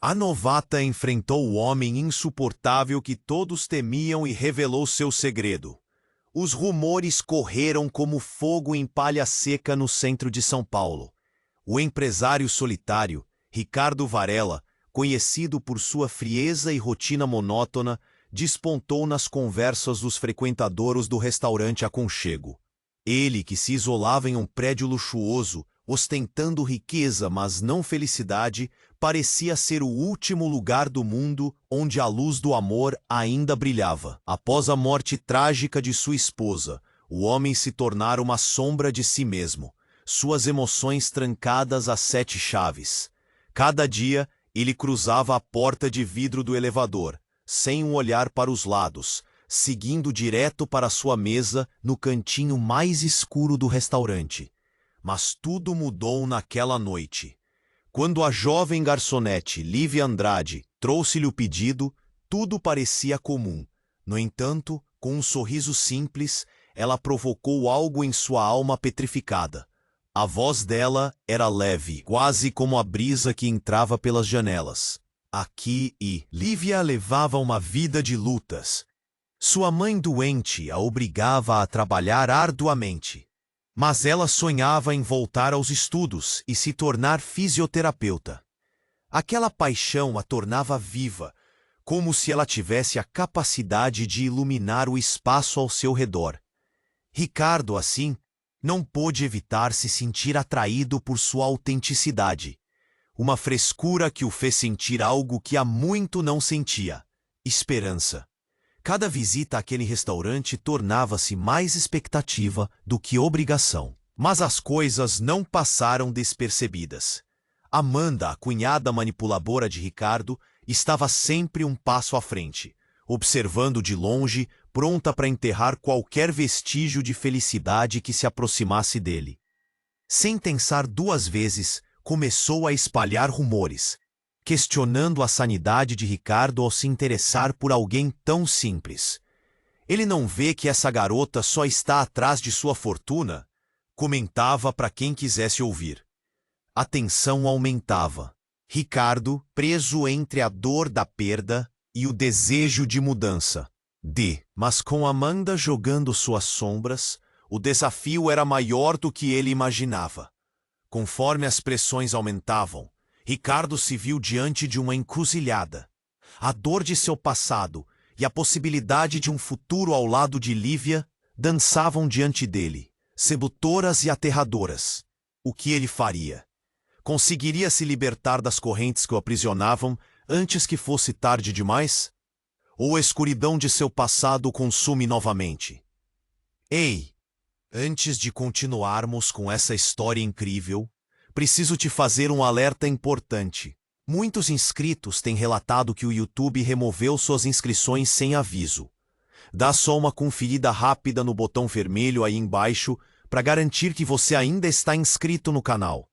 A novata enfrentou o homem insuportável que todos temiam e revelou seu segredo. Os rumores correram como fogo em palha seca no centro de São Paulo. O empresário solitário, Ricardo Varela, conhecido por sua frieza e rotina monótona, despontou nas conversas dos frequentadores do restaurante Aconchego. Ele, que se isolava em um prédio luxuoso, ostentando riqueza, mas não felicidade, parecia ser o último lugar do mundo onde a luz do amor ainda brilhava. Após a morte trágica de sua esposa, o homem se tornara uma sombra de si mesmo, suas emoções trancadas a 7 chaves. Cada dia, ele cruzava a porta de vidro do elevador, sem um olhar para os lados, seguindo direto para sua mesa no cantinho mais escuro do restaurante. Mas tudo mudou naquela noite. Quando a jovem garçonete Lívia Andrade trouxe-lhe o pedido, tudo parecia comum. No entanto, com um sorriso simples, ela provocou algo em sua alma petrificada. A voz dela era leve, quase como a brisa que entrava pelas janelas. Aqui Lívia levava uma vida de lutas. Sua mãe doente a obrigava a trabalhar arduamente. Mas ela sonhava em voltar aos estudos e se tornar fisioterapeuta. Aquela paixão a tornava viva, como se ela tivesse a capacidade de iluminar o espaço ao seu redor. Ricardo, assim, não pôde evitar se sentir atraído por sua autenticidade, uma frescura que o fez sentir algo que há muito não sentia: esperança. Cada visita àquele restaurante tornava-se mais expectativa do que obrigação. Mas as coisas não passaram despercebidas. Amanda, a cunhada manipuladora de Ricardo, estava sempre um passo à frente, observando de longe, pronta para enterrar qualquer vestígio de felicidade que se aproximasse dele. Sem pensar 2 vezes, começou a espalhar rumores, questionando a sanidade de Ricardo ao se interessar por alguém tão simples. Ele não vê que essa garota só está atrás de sua fortuna? Comentava para quem quisesse ouvir. A tensão aumentava. Ricardo, preso entre a dor da perda e o desejo de mudança. Mas com Amanda jogando suas sombras, o desafio era maior do que ele imaginava. Conforme as pressões aumentavam, Ricardo se viu diante de uma encruzilhada. A dor de seu passado e a possibilidade de um futuro ao lado de Lívia dançavam diante dele, sedutoras e aterradoras. O que ele faria? Conseguiria se libertar das correntes que o aprisionavam antes que fosse tarde demais? Ou a escuridão de seu passado o consume novamente? Ei! Antes de continuarmos com essa história incrível, preciso te fazer um alerta importante. Muitos inscritos têm relatado que o YouTube removeu suas inscrições sem aviso. Dá só uma conferida rápida no botão vermelho aí embaixo para garantir que você ainda está inscrito no canal.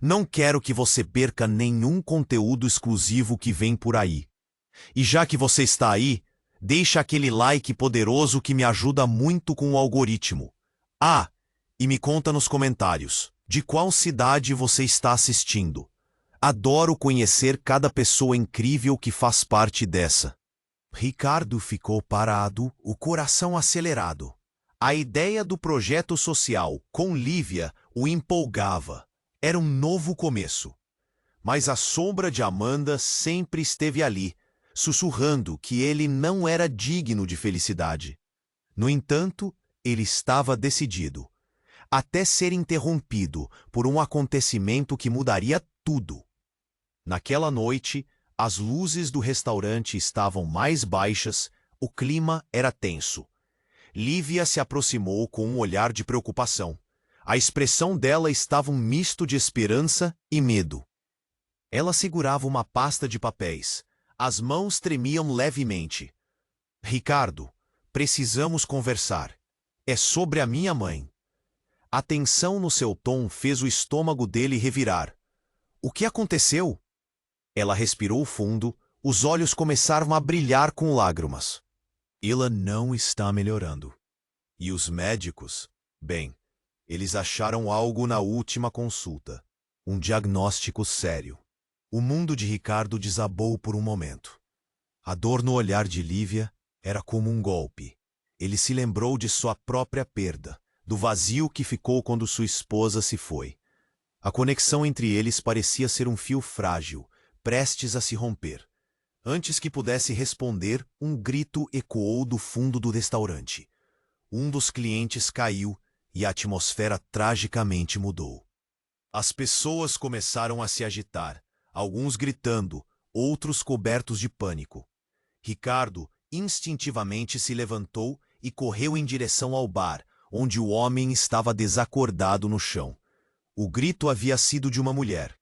Não quero que você perca nenhum conteúdo exclusivo que vem por aí. E já que você está aí, deixa aquele like poderoso que me ajuda muito com o algoritmo. E me conta nos comentários, de qual cidade você está assistindo. Adoro conhecer cada pessoa incrível que faz parte dessa. Ricardo ficou parado, o coração acelerado. A ideia do projeto social com Lívia o empolgava. Era um novo começo. Mas a sombra de Amanda sempre esteve ali, sussurrando que ele não era digno de felicidade. No entanto, ele estava decidido, até ser interrompido por um acontecimento que mudaria tudo. Naquela noite, as luzes do restaurante estavam mais baixas, o clima era tenso. Lívia se aproximou com um olhar de preocupação. A expressão dela estava um misto de esperança e medo. Ela segurava uma pasta de papéis. As mãos tremiam levemente. Ricardo, precisamos conversar. É sobre a minha mãe. A tensão no seu tom fez o estômago dele revirar. O que aconteceu? Ela respirou fundo, os olhos começaram a brilhar com lágrimas. Ela não está melhorando. E os médicos? Bem, eles acharam algo na última consulta. Um diagnóstico sério. O mundo de Ricardo desabou por um momento. A dor no olhar de Lívia era como um golpe. Ele se lembrou de sua própria perda, do vazio que ficou quando sua esposa se foi. A conexão entre eles parecia ser um fio frágil, prestes a se romper. Antes que pudesse responder, um grito ecoou do fundo do restaurante. Um dos clientes caiu e a atmosfera tragicamente mudou. As pessoas começaram a se agitar, alguns gritando, outros cobertos de pânico. Ricardo instintivamente se levantou e correu em direção ao bar, onde o homem estava desacordado no chão. O grito havia sido de uma mulher.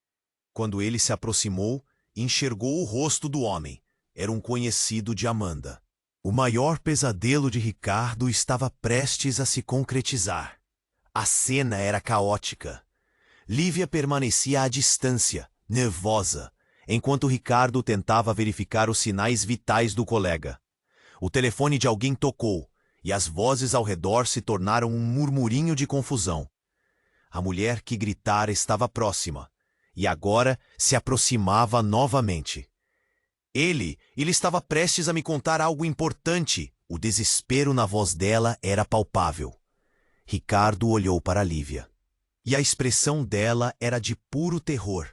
Quando ele se aproximou, enxergou o rosto do homem. Era um conhecido de Amanda. O maior pesadelo de Ricardo estava prestes a se concretizar. A cena era caótica. Lívia permanecia à distância, nervosa, enquanto Ricardo tentava verificar os sinais vitais do colega. O telefone de alguém tocou, e as vozes ao redor se tornaram um murmurinho de confusão. A mulher que gritara estava próxima, e agora se aproximava novamente. Ele estava prestes a me contar algo importante. O desespero na voz dela era palpável. Ricardo olhou para Lívia. E a expressão dela era de puro terror.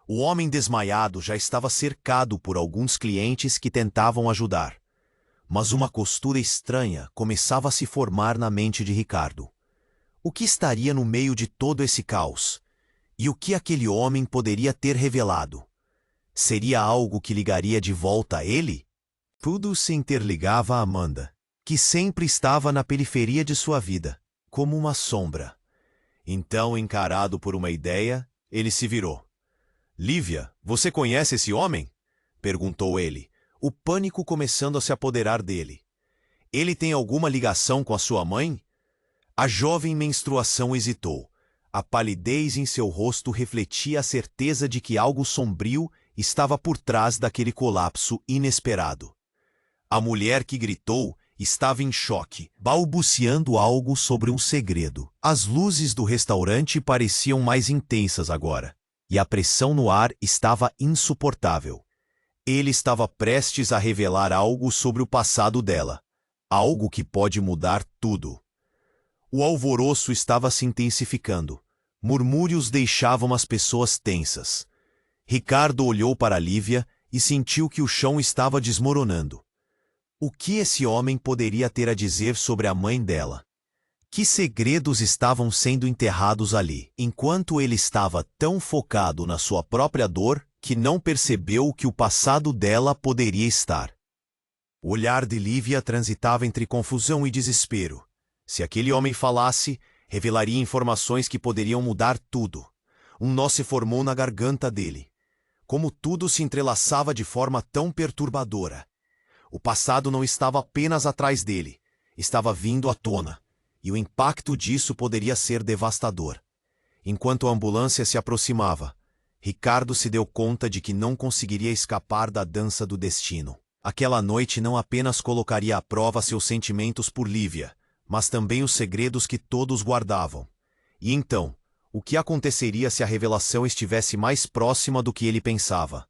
O homem desmaiado já estava cercado por alguns clientes que tentavam ajudar. Mas uma costura estranha começava a se formar na mente de Ricardo. O que estaria no meio de todo esse caos? E o que aquele homem poderia ter revelado? Seria algo que ligaria de volta a ele? Tudo se interligava a Amanda, que sempre estava na periferia de sua vida, como uma sombra. Então, encarado por uma ideia, ele se virou. "Lívia, você conhece esse homem?" perguntou ele, o pânico começando a se apoderar dele. "Ele tem alguma ligação com a sua mãe?" A jovem menstruação hesitou. A palidez em seu rosto refletia a certeza de que algo sombrio estava por trás daquele colapso inesperado. A mulher que gritou estava em choque, balbuciando algo sobre um segredo. As luzes do restaurante pareciam mais intensas agora, e a pressão no ar estava insuportável. Ele estava prestes a revelar algo sobre o passado dela, algo que pode mudar tudo. O alvoroço estava se intensificando. Murmúrios deixavam as pessoas tensas. Ricardo olhou para Lívia e sentiu que o chão estava desmoronando. O que esse homem poderia ter a dizer sobre a mãe dela? Que segredos estavam sendo enterrados ali, enquanto ele estava tão focado na sua própria dor que não percebeu que o passado dela poderia estar? O olhar de Lívia transitava entre confusão e desespero. Se aquele homem falasse, revelaria informações que poderiam mudar tudo. Um nó se formou na garganta dele. Como tudo se entrelaçava de forma tão perturbadora. O passado não estava apenas atrás dele, estava vindo à tona, e o impacto disso poderia ser devastador. Enquanto a ambulância se aproximava, Ricardo se deu conta de que não conseguiria escapar da dança do destino. Aquela noite não apenas colocaria à prova seus sentimentos por Lívia, mas também os segredos que todos guardavam. E então, o que aconteceria se a revelação estivesse mais próxima do que ele pensava?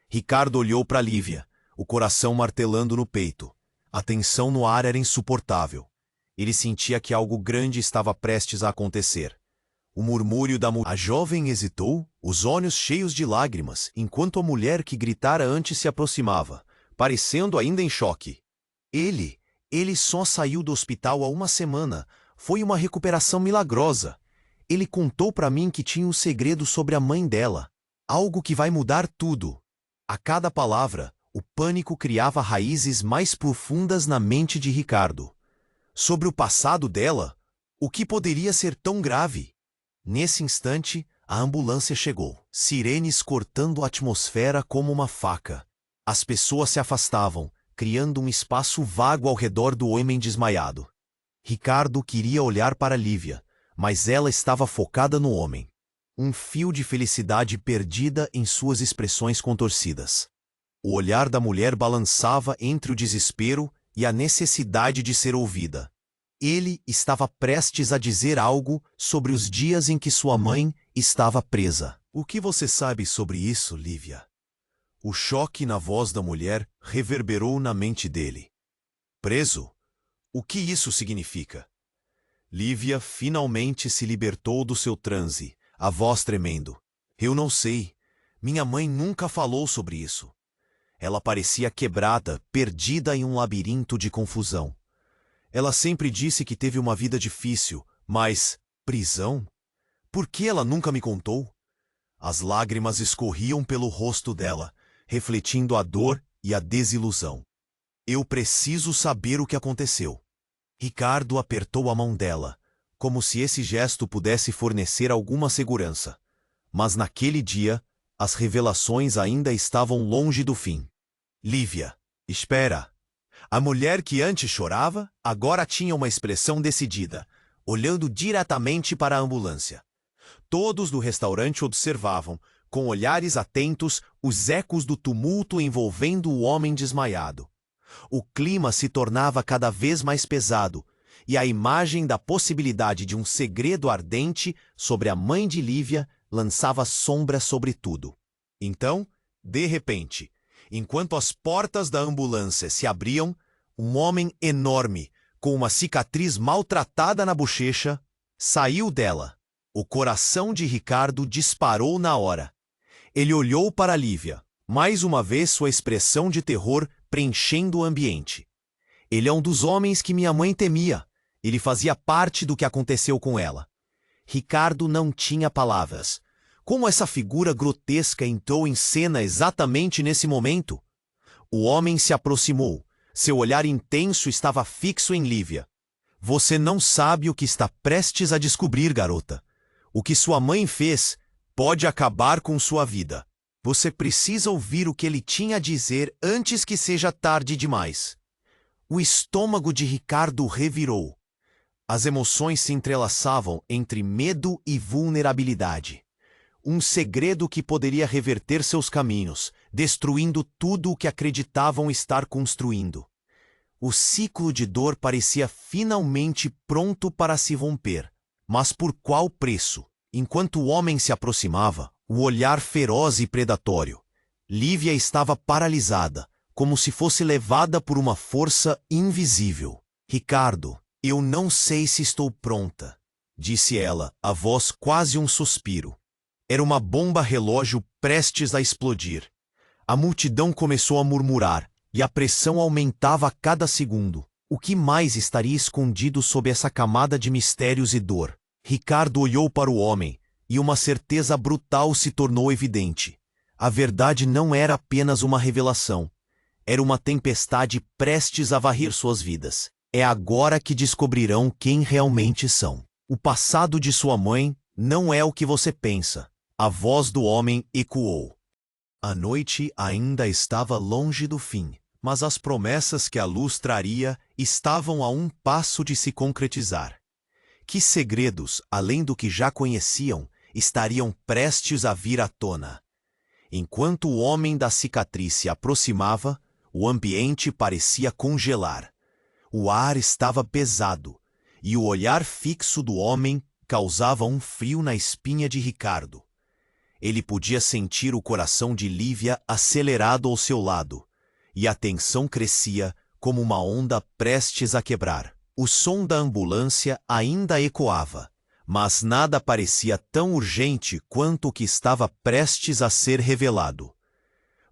Ricardo olhou para Lívia, o coração martelando no peito. A tensão no ar era insuportável. Ele sentia que algo grande estava prestes a acontecer. O murmúrio da mulher. A jovem hesitou, os olhos cheios de lágrimas, enquanto a mulher que gritara antes se aproximava, parecendo ainda em choque. Ele só saiu do hospital há uma semana. Foi uma recuperação milagrosa. Ele contou para mim que tinha um segredo sobre a mãe dela. Algo que vai mudar tudo. A cada palavra, o pânico criava raízes mais profundas na mente de Ricardo. Sobre o passado dela? O que poderia ser tão grave? Nesse instante, a ambulância chegou, sirenes cortando a atmosfera como uma faca. As pessoas se afastavam, criando um espaço vago ao redor do homem desmaiado. Ricardo queria olhar para Lívia, mas ela estava focada no homem. Um fio de felicidade perdida em suas expressões contorcidas. O olhar da mulher balançava entre o desespero e a necessidade de ser ouvida. Ele estava prestes a dizer algo sobre os dias em que sua mãe estava presa. "O que você sabe sobre isso, Lívia?" O choque na voz da mulher reverberou na mente dele. Preso? O que isso significa? Lívia finalmente se libertou do seu transe, a voz tremendo. Eu não sei. Minha mãe nunca falou sobre isso. Ela parecia quebrada, perdida em um labirinto de confusão. Ela sempre disse que teve uma vida difícil, mas prisão? Por que ela nunca me contou? As lágrimas escorriam pelo rosto dela, refletindo a dor e a desilusão. Eu preciso saber o que aconteceu. Ricardo apertou a mão dela, como se esse gesto pudesse fornecer alguma segurança. Mas naquele dia, as revelações ainda estavam longe do fim. Lívia, espera. A mulher que antes chorava, agora tinha uma expressão decidida, olhando diretamente para a ambulância. Todos do restaurante observavam, com olhares atentos, os ecos do tumulto envolvendo o homem desmaiado. O clima se tornava cada vez mais pesado, e a imagem da possibilidade de um segredo ardente sobre a mãe de Lívia lançava sombra sobre tudo. Então, de repente, enquanto as portas da ambulância se abriam, um homem enorme, com uma cicatriz maltratada na bochecha, saiu dela. O coração de Ricardo disparou na hora. Ele olhou para Lívia, mais uma vez sua expressão de terror preenchendo o ambiente. Ele é um dos homens que minha mãe temia. Ele fazia parte do que aconteceu com ela. Ricardo não tinha palavras. Como essa figura grotesca entrou em cena exatamente nesse momento? O homem se aproximou. Seu olhar intenso estava fixo em Lívia. Você não sabe o que está prestes a descobrir, garota. O que sua mãe fez pode acabar com sua vida. Você precisa ouvir o que ele tinha a dizer antes que seja tarde demais. O estômago de Ricardo revirou. As emoções se entrelaçavam entre medo e vulnerabilidade. Um segredo que poderia reverter seus caminhos, destruindo tudo o que acreditavam estar construindo. O ciclo de dor parecia finalmente pronto para se romper. Mas por qual preço? Enquanto o homem se aproximava, o olhar feroz e predatório, Lívia estava paralisada, como se fosse levada por uma força invisível. Ricardo, eu não sei se estou pronta, disse ela, a voz quase um suspiro. Era uma bomba-relógio prestes a explodir. A multidão começou a murmurar, e a pressão aumentava a cada segundo. O que mais estaria escondido sob essa camada de mistérios e dor? Ricardo olhou para o homem, e uma certeza brutal se tornou evidente. A verdade não era apenas uma revelação. Era uma tempestade prestes a varrer suas vidas. É agora que descobrirão quem realmente são. O passado de sua mãe não é o que você pensa. A voz do homem ecoou. A noite ainda estava longe do fim, mas as promessas que a luz traria estavam a um passo de se concretizar. Que segredos, além do que já conheciam, estariam prestes a vir à tona? Enquanto o homem da cicatriz se aproximava, o ambiente parecia congelar. O ar estava pesado, e o olhar fixo do homem causava um frio na espinha de Ricardo. Ele podia sentir o coração de Lívia acelerado ao seu lado, e a tensão crescia como uma onda prestes a quebrar. O som da ambulância ainda ecoava, mas nada parecia tão urgente quanto o que estava prestes a ser revelado.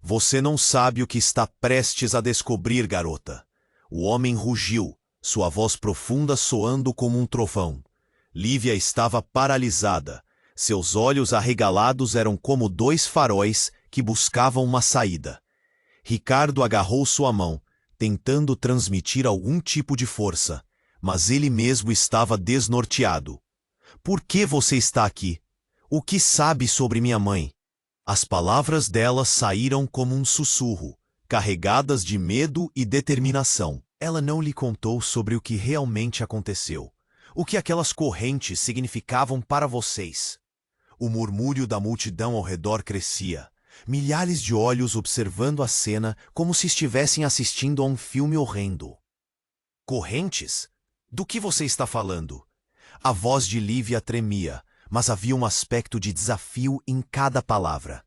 Você não sabe o que está prestes a descobrir, garota. O homem rugiu, sua voz profunda soando como um trovão. Lívia estava paralisada. Seus olhos arregalados eram como dois faróis que buscavam uma saída. Ricardo agarrou sua mão, tentando transmitir algum tipo de força, mas ele mesmo estava desnorteado. Por que você está aqui? O que sabe sobre minha mãe? As palavras dela saíram como um sussurro, carregadas de medo e determinação. Ela não lhe contou sobre o que realmente aconteceu, o que aquelas correntes significavam para vocês. O murmúrio da multidão ao redor crescia, milhares de olhos observando a cena como se estivessem assistindo a um filme horrendo. Correntes? Do que você está falando? A voz de Lívia tremia, mas havia um aspecto de desafio em cada palavra.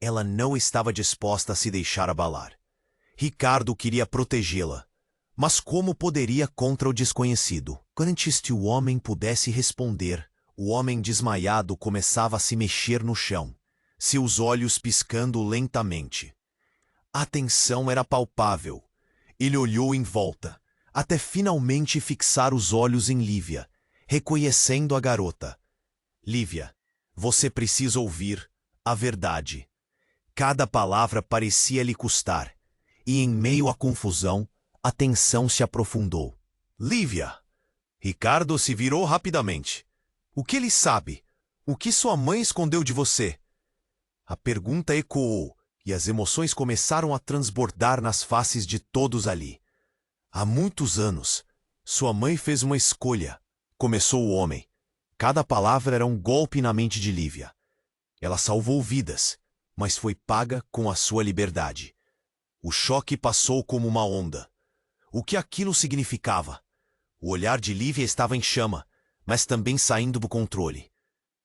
Ela não estava disposta a se deixar abalar. Ricardo queria protegê-la. Mas como poderia contra o desconhecido? Antes que o homem pudesse responder, o homem desmaiado começava a se mexer no chão, seus olhos piscando lentamente. A tensão era palpável. Ele olhou em volta, até finalmente fixar os olhos em Lívia, reconhecendo a garota. Lívia, você precisa ouvir a verdade. Cada palavra parecia lhe custar, e em meio à confusão, a tensão se aprofundou. Lívia! Ricardo se virou rapidamente. O que ele sabe? O que sua mãe escondeu de você? A pergunta ecoou, e as emoções começaram a transbordar nas faces de todos ali. Há muitos anos, sua mãe fez uma escolha, começou o homem. Cada palavra era um golpe na mente de Lívia. Ela salvou vidas, mas foi paga com a sua liberdade. O choque passou como uma onda. O que aquilo significava? O olhar de Lívia estava em chama, mas também saindo do controle.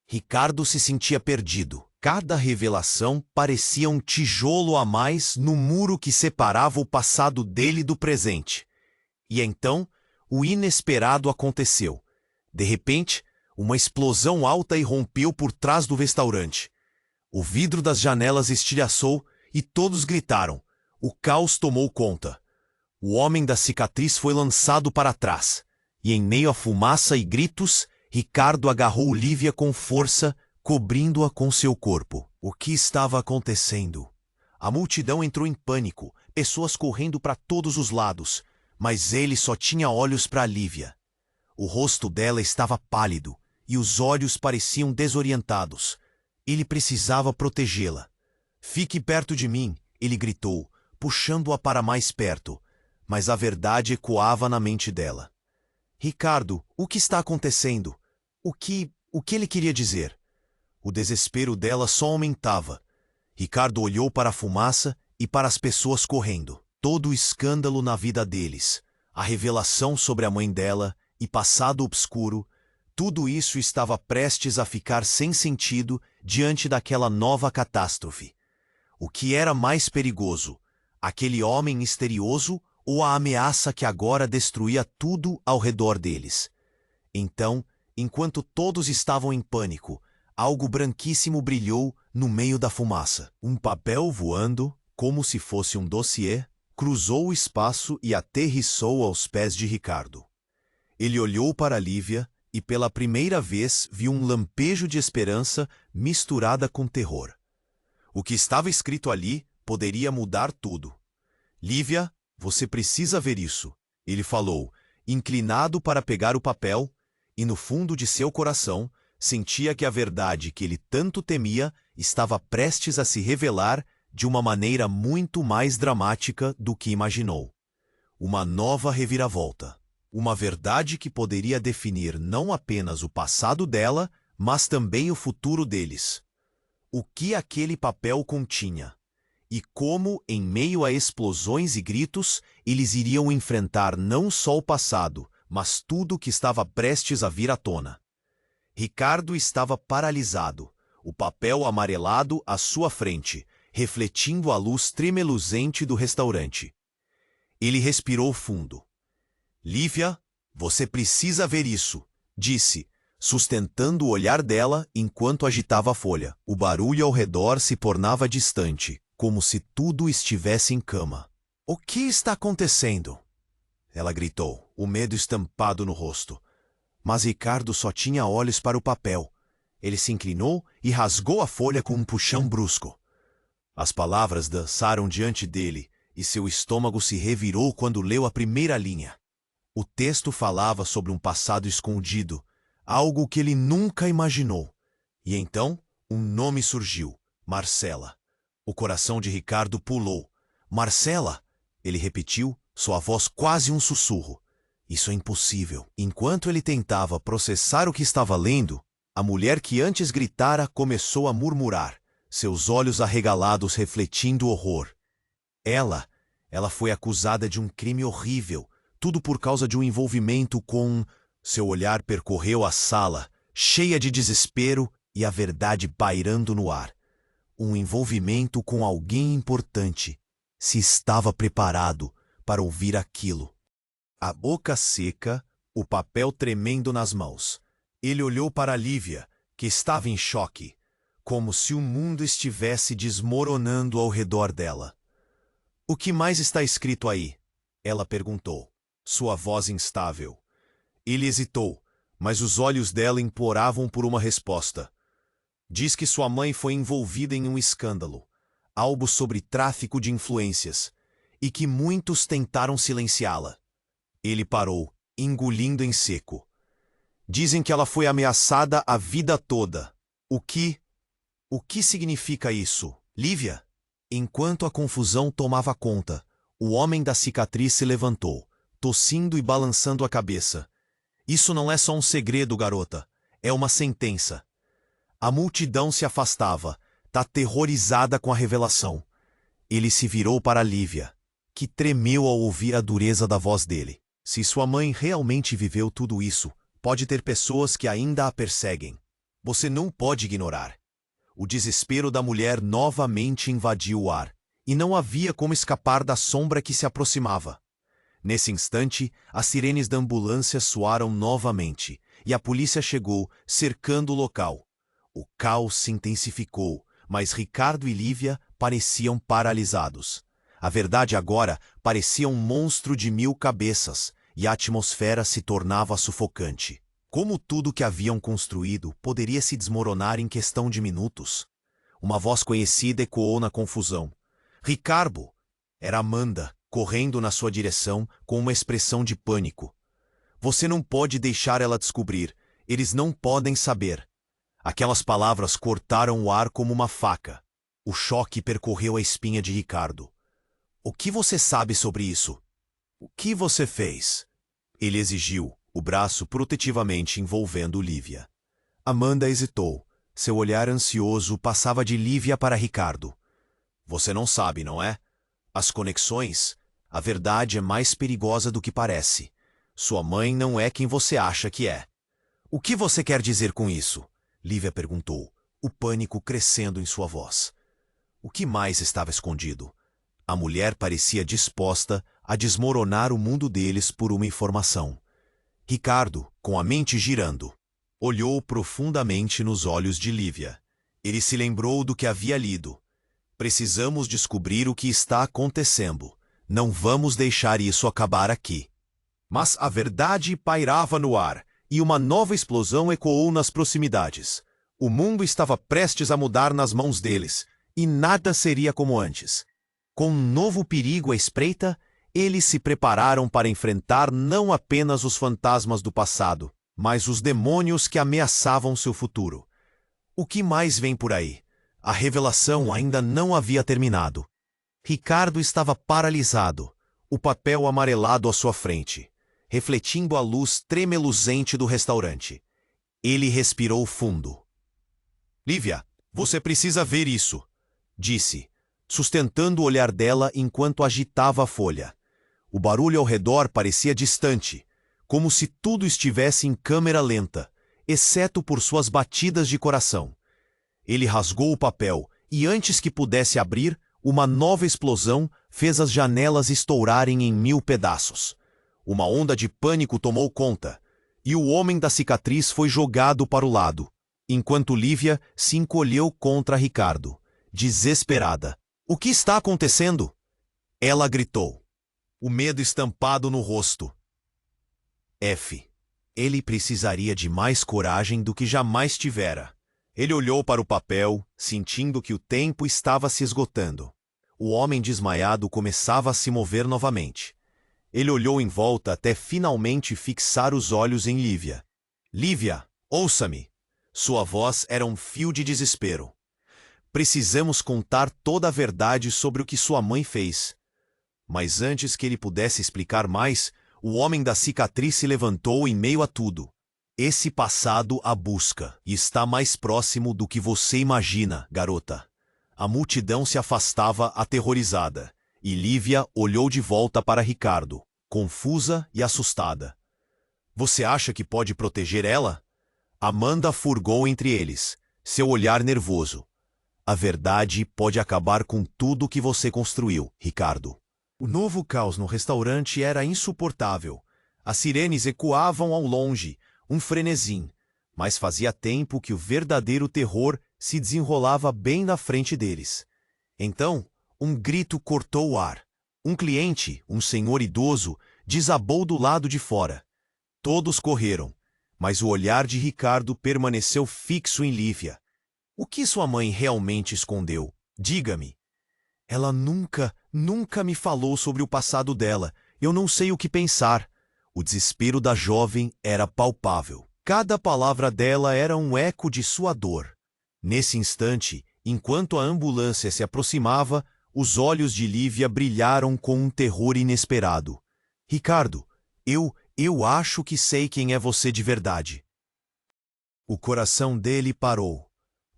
Ricardo se sentia perdido. Cada revelação parecia um tijolo a mais no muro que separava o passado dele do presente. E então, o inesperado aconteceu. De repente, uma explosão alta irrompeu por trás do restaurante. O vidro das janelas estilhaçou e todos gritaram. O caos tomou conta. O homem da cicatriz foi lançado para trás. E em meio à fumaça e gritos, Ricardo agarrou Lívia com força, cobrindo-a com seu corpo. O que estava acontecendo? A multidão entrou em pânico, pessoas correndo para todos os lados, mas ele só tinha olhos para Lívia. O rosto dela estava pálido e os olhos pareciam desorientados. Ele precisava protegê-la. Fique perto de mim, ele gritou, puxando-a para mais perto, mas a verdade ecoava na mente dela. Ricardo, o que está acontecendo? O que ele queria dizer? O desespero dela só aumentava. Ricardo olhou para a fumaça e para as pessoas correndo. Todo o escândalo na vida deles, a revelação sobre a mãe dela e passado obscuro, tudo isso estava prestes a ficar sem sentido diante daquela nova catástrofe. O que era mais perigoso? Aquele homem misterioso ou a ameaça que agora destruía tudo ao redor deles? Então, enquanto todos estavam em pânico, algo branquíssimo brilhou no meio da fumaça. Um papel voando, como se fosse um dossiê, cruzou o espaço e aterrissou aos pés de Ricardo. Ele olhou para Lívia e pela primeira vez viu um lampejo de esperança misturada com terror. O que estava escrito ali poderia mudar tudo. Lívia, você precisa ver isso, ele falou, inclinado para pegar o papel, e no fundo de seu coração sentia que a verdade que ele tanto temia estava prestes a se revelar de uma maneira muito mais dramática do que imaginou. Uma nova reviravolta. Uma verdade que poderia definir não apenas o passado dela, mas também o futuro deles. O que aquele papel continha? E como, em meio a explosões e gritos, eles iriam enfrentar não só o passado, mas tudo que estava prestes a vir à tona. Ricardo estava paralisado, o papel amarelado à sua frente, refletindo a luz tremeluzente do restaurante. Ele respirou fundo. Lívia, você precisa ver isso, disse, sustentando o olhar dela enquanto agitava a folha. O barulho ao redor se tornava distante, como se tudo estivesse em cama. O que está acontecendo? Ela gritou, o medo estampado no rosto. Mas Ricardo só tinha olhos para o papel. Ele se inclinou e rasgou a folha com um puxão brusco. As palavras dançaram diante dele e seu estômago se revirou quando leu a primeira linha. O texto falava sobre um passado escondido, algo que ele nunca imaginou. E então, um nome surgiu, Marcela. O coração de Ricardo pulou. Marcela! Ele repetiu, sua voz quase um sussurro. Isso é impossível. Enquanto ele tentava processar o que estava lendo, a mulher que antes gritara começou a murmurar, seus olhos arregalados refletindo horror. Ela foi acusada de um crime horrível, tudo por causa de um envolvimento com... Seu olhar percorreu a sala, cheia de desespero e a verdade pairando no ar. um envolvimento com alguém importante. Se estava preparado para ouvir aquilo. A boca seca, o papel tremendo nas mãos. Ele olhou para Lívia, que estava em choque, como se o mundo estivesse desmoronando ao redor dela. O que mais está escrito aí? Ela perguntou, sua voz instável. Ele hesitou, mas os olhos dela imploravam por uma resposta. Diz que sua mãe foi envolvida em um escândalo, algo sobre tráfico de influências, e que muitos tentaram silenciá-la. Ele parou, engolindo em seco. Dizem que ela foi ameaçada a vida toda. O que significa isso, Lívia? Enquanto a confusão tomava conta, o homem da cicatriz se levantou, tossindo e balançando a cabeça. Isso não é só um segredo, garota. É uma sentença. A multidão se afastava, aterrorizada com a revelação. Ele se virou para Lívia, que tremeu ao ouvir a dureza da voz dele. Se sua mãe realmente viveu tudo isso, pode ter pessoas que ainda a perseguem. Você não pode ignorar. O desespero da mulher novamente invadiu o ar, e não havia como escapar da sombra que se aproximava. Nesse instante, as sirenes da ambulância soaram novamente, e a polícia chegou, cercando o local. O caos se intensificou, mas Ricardo e Lívia pareciam paralisados. A verdade agora parecia um monstro de 1000 cabeças, e a atmosfera se tornava sufocante. Como tudo que haviam construído poderia se desmoronar em questão de minutos? Uma voz conhecida ecoou na confusão. Ricardo! Era Amanda, correndo na sua direção com uma expressão de pânico. Você não pode deixar ela descobrir. Eles não podem saber. Aquelas palavras cortaram o ar como uma faca. O choque percorreu a espinha de Ricardo. O que você sabe sobre isso? O que você fez? Ele exigiu, o braço protetivamente envolvendo Lívia. Amanda hesitou. Seu olhar ansioso passava de Lívia para Ricardo. Você não sabe, não é? As conexões, a verdade é mais perigosa do que parece. Sua mãe não é quem você acha que é. O que você quer dizer com isso? Lívia perguntou, o pânico crescendo em sua voz. O que mais estava escondido? A mulher parecia disposta a desmoronar o mundo deles por uma informação. Ricardo, com a mente girando, olhou profundamente nos olhos de Lívia. Ele se lembrou do que havia lido. Precisamos descobrir o que está acontecendo. Não vamos deixar isso acabar aqui. Mas a verdade pairava no ar, e uma nova explosão ecoou nas proximidades. O mundo estava prestes a mudar nas mãos deles, e nada seria como antes. Com um novo perigo à espreita, eles se prepararam para enfrentar não apenas os fantasmas do passado, mas os demônios que ameaçavam seu futuro. O que mais vem por aí? A revelação ainda não havia terminado. Ricardo estava paralisado, o papel amarelado à sua frente, refletindo a luz tremeluzente do restaurante. Ele respirou fundo. Lívia, você precisa ver isso, disse, sustentando o olhar dela enquanto agitava a folha. O barulho ao redor parecia distante, como se tudo estivesse em câmera lenta, exceto por suas batidas de coração. Ele rasgou o papel e, antes que pudesse abrir, uma nova explosão fez as janelas estourarem em 1000 pedaços. Uma onda de pânico tomou conta, e o homem da cicatriz foi jogado para o lado, enquanto Lívia se encolheu contra Ricardo, desesperada. O que está acontecendo? Ela gritou, o medo estampado no rosto. Ele precisaria de mais coragem do que jamais tivera. Ele olhou para o papel, sentindo que o tempo estava se esgotando. O homem desmaiado começava a se mover novamente. Ele olhou em volta até finalmente fixar os olhos em Lívia. Lívia, ouça-me! Sua voz era um fio de desespero. Precisamos contar toda a verdade sobre o que sua mãe fez. Mas antes que ele pudesse explicar mais, o homem da cicatriz se levantou em meio a tudo. Esse passado a busca e está mais próximo do que você imagina, garota. A multidão se afastava aterrorizada, e Lívia olhou de volta para Ricardo, confusa e assustada. Você acha que pode proteger ela? Amanda furgou entre eles, seu olhar nervoso. A verdade pode acabar com tudo que você construiu, Ricardo. O novo caos no restaurante era insuportável. As sirenes ecoavam ao longe, um frenesim, mas fazia tempo que o verdadeiro terror se desenrolava bem na frente deles. Então, um grito cortou o ar. Um cliente, um senhor idoso, desabou do lado de fora. Todos correram, mas o olhar de Ricardo permaneceu fixo em Lívia. O que sua mãe realmente escondeu? Diga-me. Ela nunca me falou sobre o passado dela. Eu não sei o que pensar. O desespero da jovem era palpável. Cada palavra dela era um eco de sua dor. Nesse instante, enquanto a ambulância se aproximava, os olhos de Lívia brilharam com um terror inesperado. Ricardo, eu acho que sei quem é você de verdade. O coração dele parou.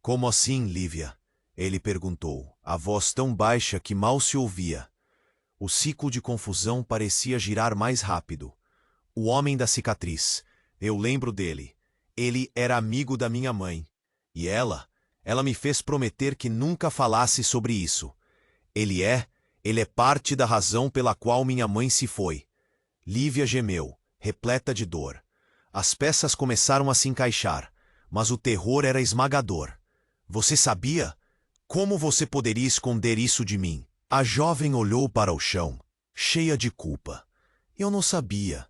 Como assim, Lívia? Ele perguntou, a voz tão baixa que mal se ouvia. O ciclo de confusão parecia girar mais rápido. O homem da cicatriz. Eu lembro dele. Ele era amigo da minha mãe. E ela me fez prometer que nunca falasse sobre isso. Ele é parte da razão pela qual minha mãe se foi. Lívia gemeu, repleta de dor. As peças começaram a se encaixar, mas o terror era esmagador. Você sabia? Como você poderia esconder isso de mim? A jovem olhou para o chão, cheia de culpa. Eu não sabia.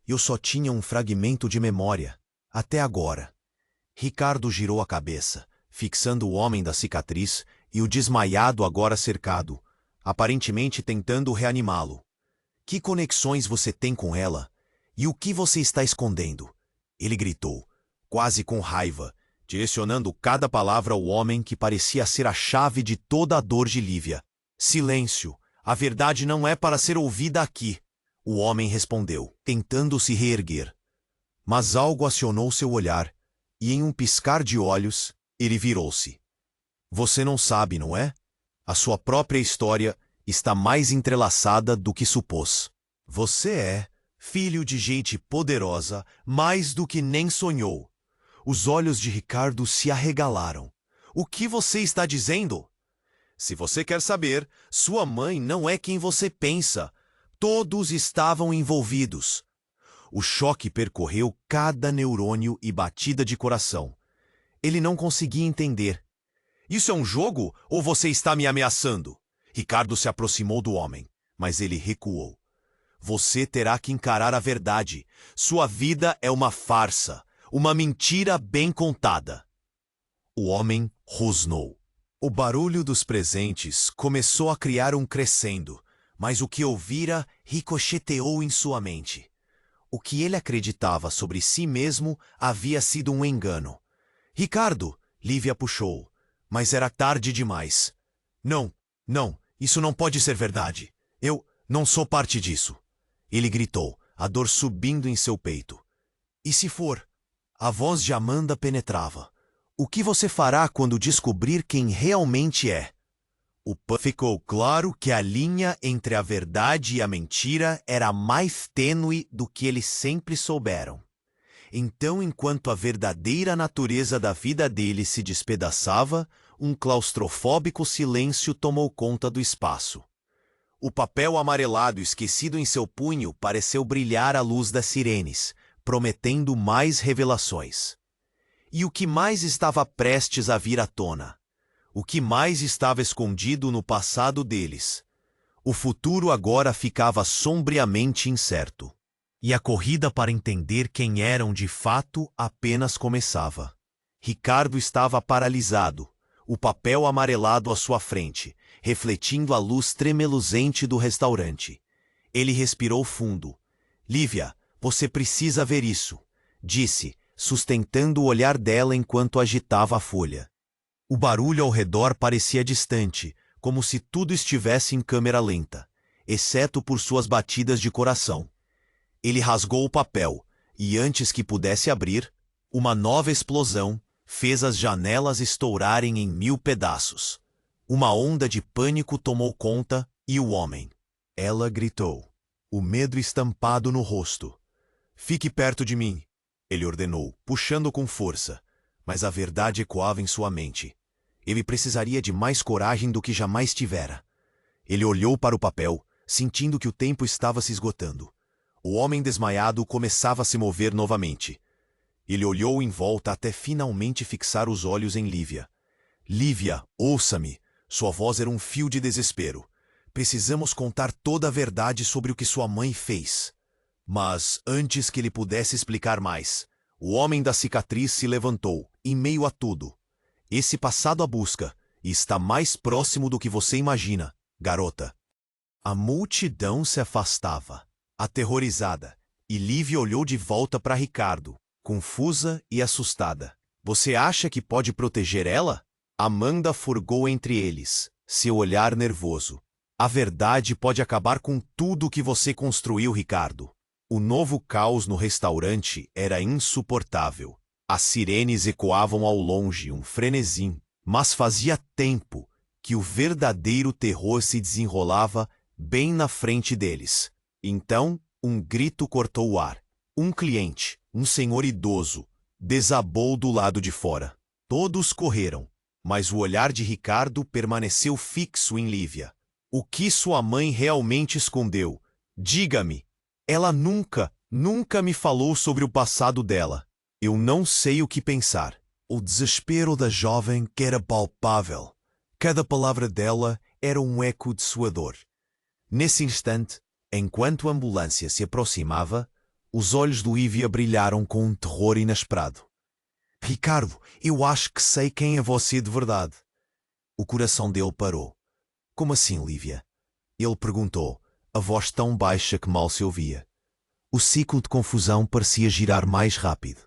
Eu só tinha um fragmento de memória. Até agora. Ricardo girou a cabeça, fixando o homem da cicatriz e o desmaiado agora cercado, aparentemente tentando reanimá-lo. Que conexões você tem com ela? E o que você está escondendo? Ele gritou, quase com raiva, direcionando cada palavra ao homem que parecia ser a chave de toda a dor de Lívia. Silêncio! A verdade não é para ser ouvida aqui. O homem respondeu, tentando se reerguer. Mas algo acionou seu olhar, e em um piscar de olhos, ele virou-se. Você não sabe, não é? A sua própria história está mais entrelaçada do que supôs. Você é filho de gente poderosa mais do que nem sonhou. Os olhos de Ricardo se arregalaram. O que você está dizendo? Se você quer saber, sua mãe não é quem você pensa. Todos estavam envolvidos. O choque percorreu cada neurônio e batida de coração. Ele não conseguia entender. Isso é um jogo ou você está me ameaçando? Ricardo se aproximou do homem, mas ele recuou. Você terá que encarar a verdade. Sua vida é uma farsa, uma mentira bem contada. O homem rosnou. O barulho dos presentes começou a criar um crescendo, mas o que ouvira ricocheteou em sua mente. O que ele acreditava sobre si mesmo havia sido um engano. Ricardo, Lívia puxou, mas era tarde demais. Não, isso não pode ser verdade. Eu não sou parte disso. Ele gritou, a dor subindo em seu peito. E se for? A voz de Amanda penetrava. O que você fará quando descobrir quem realmente é? Ficou claro que a linha entre a verdade e a mentira era mais tênue do que eles sempre souberam. Então, enquanto a verdadeira natureza da vida dele se despedaçava, um claustrofóbico silêncio tomou conta do espaço. O papel amarelado esquecido em seu punho pareceu brilhar à luz das sirenes, prometendo mais revelações. E o que mais estava prestes a vir à tona? O que mais estava escondido no passado deles? O futuro agora ficava sombriamente incerto. E a corrida para entender quem eram de fato apenas começava. Ricardo estava paralisado, o papel amarelado à sua frente, refletindo a luz tremeluzente do restaurante. Ele respirou fundo. Lívia, você precisa ver isso, disse, sustentando o olhar dela enquanto agitava a folha. O barulho ao redor parecia distante, como se tudo estivesse em câmera lenta, exceto por suas batidas de coração. Ele rasgou o papel, e antes que pudesse abrir, uma nova explosão fez as janelas estourarem em 1000 pedaços. Uma onda de pânico tomou conta e o homem. Ela gritou, o medo estampado no rosto. Fique perto de mim, ele ordenou, puxando com força, mas a verdade ecoava em sua mente. Ele precisaria de mais coragem do que jamais tivera. Ele olhou para o papel, sentindo que o tempo estava se esgotando. O homem desmaiado começava a se mover novamente. Ele olhou em volta até finalmente fixar os olhos em Lívia. Lívia, ouça-me. Sua voz era um fio de desespero. Precisamos contar toda a verdade sobre o que sua mãe fez. Mas, antes que ele pudesse explicar mais, o homem da cicatriz se levantou, em meio a tudo. Esse passado a busca, e está mais próximo do que você imagina, garota. A multidão se afastava, aterrorizada, e Lívia olhou de volta para Ricardo, confusa e assustada. Você acha que pode proteger ela? Amanda furgou entre eles, seu olhar nervoso. A verdade pode acabar com tudo o que você construiu, Ricardo. O novo caos no restaurante era insuportável. As sirenes ecoavam ao longe, um frenesim, mas fazia tempo que o verdadeiro terror se desenrolava bem na frente deles. Então, um grito cortou o ar. Um cliente, um senhor idoso, desabou do lado de fora. Todos correram, mas o olhar de Ricardo permaneceu fixo em Lívia. O que sua mãe realmente escondeu? Diga-me. Ela nunca me falou sobre o passado dela. Eu não sei o que pensar. O desespero da jovem que era palpável. Cada palavra dela era um eco de sua dor. Nesse instante, enquanto a ambulância se aproximava, os olhos de Lívia brilharam com um terror inesperado. Ricardo, eu acho que sei quem é você de verdade. O coração dele parou. Como assim, Lívia? Ele perguntou, a voz tão baixa que mal se ouvia. O ciclo de confusão parecia girar mais rápido.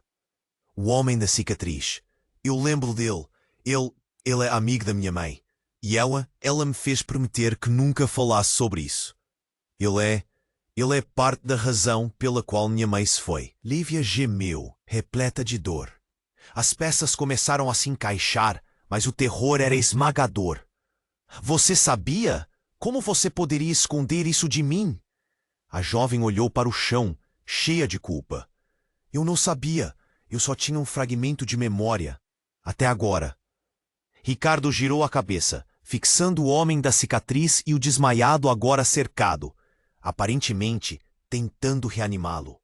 O homem da cicatriz. Eu lembro dele. Ele é amigo da minha mãe. E ela me fez prometer que nunca falasse sobre isso. Ele é parte da razão pela qual minha mãe se foi. Lívia gemeu, repleta de dor. As peças começaram a se encaixar, mas o terror era esmagador. Você sabia? Como você poderia esconder isso de mim? A jovem olhou para o chão, cheia de culpa. Eu não sabia. Eu só tinha um fragmento de memória. Até agora. Ricardo girou a cabeça, fixando o homem da cicatriz e o desmaiado agora cercado, aparentemente tentando reanimá-lo.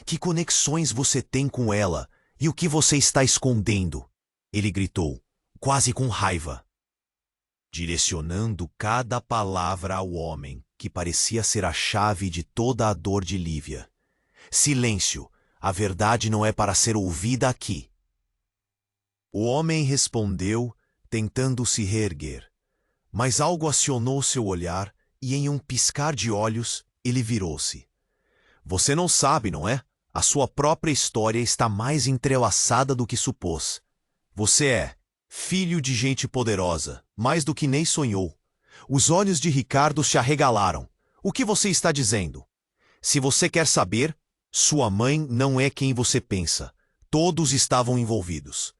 Que conexões você tem com ela e o que você está escondendo? Ele gritou, quase com raiva, direcionando cada palavra ao homem, que parecia ser a chave de toda a dor de Lívia. Silêncio, a verdade não é para ser ouvida aqui. O homem respondeu, tentando se reerguer. Mas algo acionou seu olhar e, em um piscar de olhos, ele virou-se. Você não sabe, não é? A sua própria história está mais entrelaçada do que supôs. Você é filho de gente poderosa, mais do que nem sonhou. Os olhos de Ricardo se arregalaram. O que você está dizendo? Se você quer saber, sua mãe não é quem você pensa. Todos estavam envolvidos.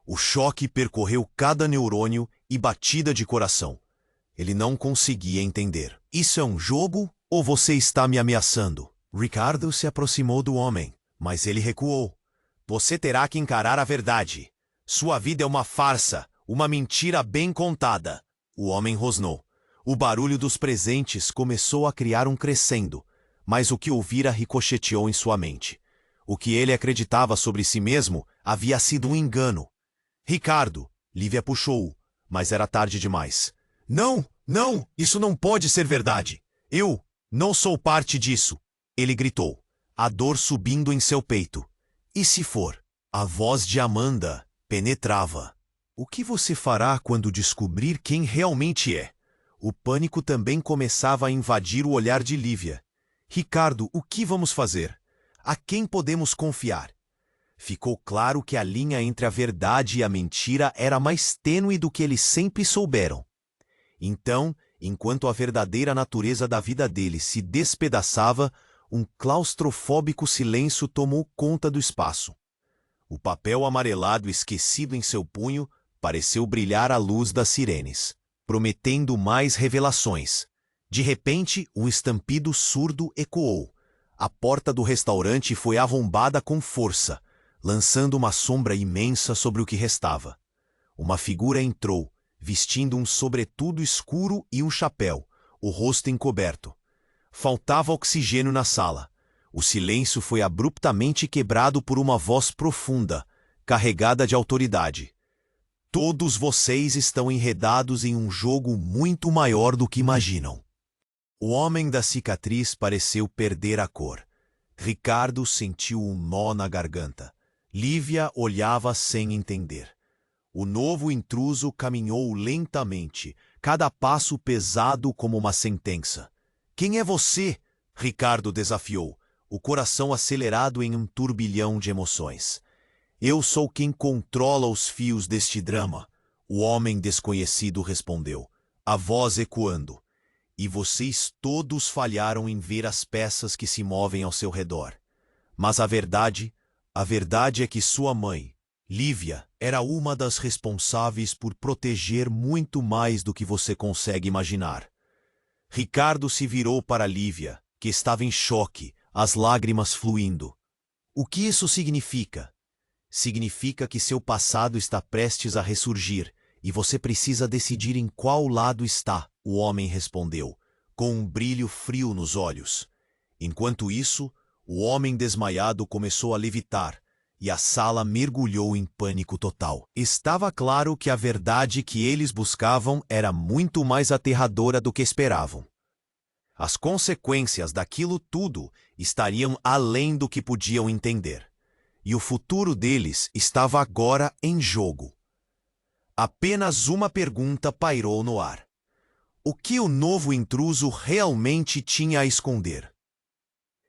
O choque percorreu cada neurônio e batida de coração. Ele não conseguia entender. Isso é um jogo ou você está me ameaçando? Ricardo se aproximou do homem, mas ele recuou. Você terá que encarar a verdade. Sua vida é uma farsa, uma mentira bem contada. O homem rosnou. O barulho dos presentes começou a criar um crescendo, mas o que ouvira ricocheteou em sua mente. O que ele acreditava sobre si mesmo havia sido um engano. Ricardo, Lívia puxou-o, mas era tarde demais. Não, isso não pode ser verdade. Eu não sou parte disso. Ele gritou, a dor subindo em seu peito. E se for? A voz de Amanda penetrava. O que você fará quando descobrir quem realmente é? O pânico também começava a invadir o olhar de Lívia. Ricardo, o que vamos fazer? A quem podemos confiar? Ficou claro que a linha entre a verdade e a mentira era mais tênue do que eles sempre souberam. Então, enquanto a verdadeira natureza da vida dele se despedaçava, um claustrofóbico silêncio tomou conta do espaço. O papel amarelado esquecido em seu punho pareceu brilhar à luz das sirenes, prometendo mais revelações. De repente, um estampido surdo ecoou. A porta do restaurante foi arrombada com força, lançando uma sombra imensa sobre o que restava. Uma figura entrou, vestindo um sobretudo escuro e um chapéu, o rosto encoberto. Faltava oxigênio na sala. O silêncio foi abruptamente quebrado por uma voz profunda, carregada de autoridade. Todos vocês estão enredados em um jogo muito maior do que imaginam. O homem da cicatriz pareceu perder a cor. Ricardo sentiu um nó na garganta. Lívia olhava sem entender. O novo intruso caminhou lentamente, cada passo pesado como uma sentença. Quem é você? Ricardo desafiou, o coração acelerado em um turbilhão de emoções. Eu sou quem controla os fios deste drama, o homem desconhecido respondeu, a voz ecoando. E vocês todos falharam em ver as peças que se movem ao seu redor. Mas a verdade é que sua mãe, Lívia, era uma das responsáveis por proteger muito mais do que você consegue imaginar. Ricardo se virou para Lívia, que estava em choque, as lágrimas fluindo. O que isso significa? Significa que seu passado está prestes a ressurgir e você precisa decidir em qual lado está, o homem respondeu, com um brilho frio nos olhos. Enquanto isso, o homem desmaiado começou a levitar e a sala mergulhou em pânico total. Estava claro que a verdade que eles buscavam era muito mais aterradora do que esperavam. As consequências daquilo tudo estariam além do que podiam entender. E o futuro deles estava agora em jogo. Apenas uma pergunta pairou no ar. O que o novo intruso realmente tinha a esconder?